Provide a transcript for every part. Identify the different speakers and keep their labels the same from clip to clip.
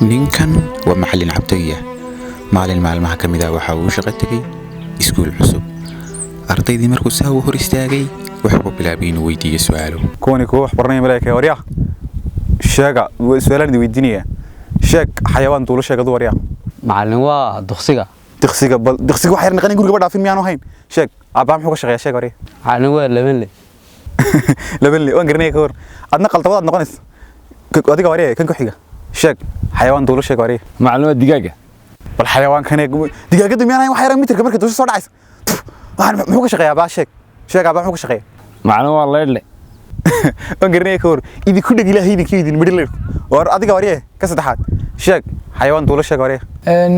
Speaker 1: ninkan waa macallin cabdiya maalin maalmaha ka mid ah waxa uu shaqo tagay iskuul cusub ardaydii markuu saa u hor istaagay waxa uu bilaabay inuu weydiiyo su'aalo
Speaker 2: كوني كو wax baranay malaa'ikay wariya sheega su'aalan weydiinaya sheeg xayawaan duulo sheegadu wariya
Speaker 3: macallin waa duqsiga
Speaker 2: diqsiga wax yar naqan guriga dhaafin miyaanu hayn sheeg abaa muxuu ka shaqeeyaa sheeg wariya
Speaker 3: macallin waa labanle
Speaker 2: waan garanay ka hor adna qaltawad noqonays adiga wariya kan ku xiga sheeg xayawaan duulo sheeg wariya
Speaker 3: macallin waa digaaga
Speaker 2: bal xayawaan kan digaagadu miyaan hayn wax yar mitirka markay duusho soo dhacays waxaan muxuu ka shaqeeyaa baa sheeg abaa muxuu ka shaqeeyaa
Speaker 3: macallin waa leedle
Speaker 2: waan garanay ka hor idin ku dhig ilaahay idin midhleer war adiga wariya ka saddexaad sheeg xayawaan duulo sheeg wariya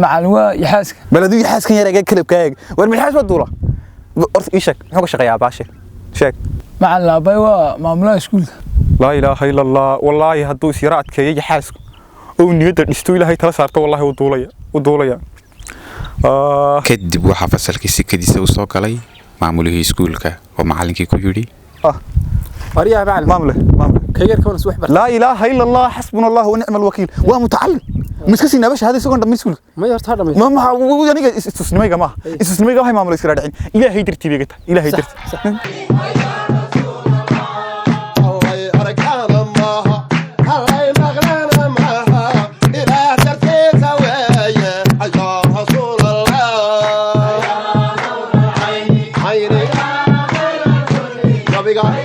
Speaker 4: macallin waa yaxaaska
Speaker 2: baladu yaxaaskan yar ee kalabkaaga war maxaas waa duula orta ii sheeg muxuu ka shaqeeyaa baa sheeg
Speaker 4: macallin aabay waa maamulaha iskuulka
Speaker 2: laa ilaaha illa allah wallaahi hadduu is yara adkeeyo yaxaasku oo niyadda dhisto ilaahay tala saarto wallaahi u duulaya
Speaker 1: kadib waxa fasalkii sikadiisa u soo galay maamulihii iskuulka oo macallinkii ku yiri
Speaker 5: أريها معلم
Speaker 2: maamule
Speaker 5: كير كون سوح بر
Speaker 2: laa ilaaha illa allah xasbuna allah wa ni'mal wakiil waa mutacallim miskasina bash hada sugan dhamin iskuulka
Speaker 5: ما يرتهر ما
Speaker 2: ma aniga istusnimayga ma hay maamule iskala dhicin ilaahay dartii beegata ilaahay dartii
Speaker 6: We got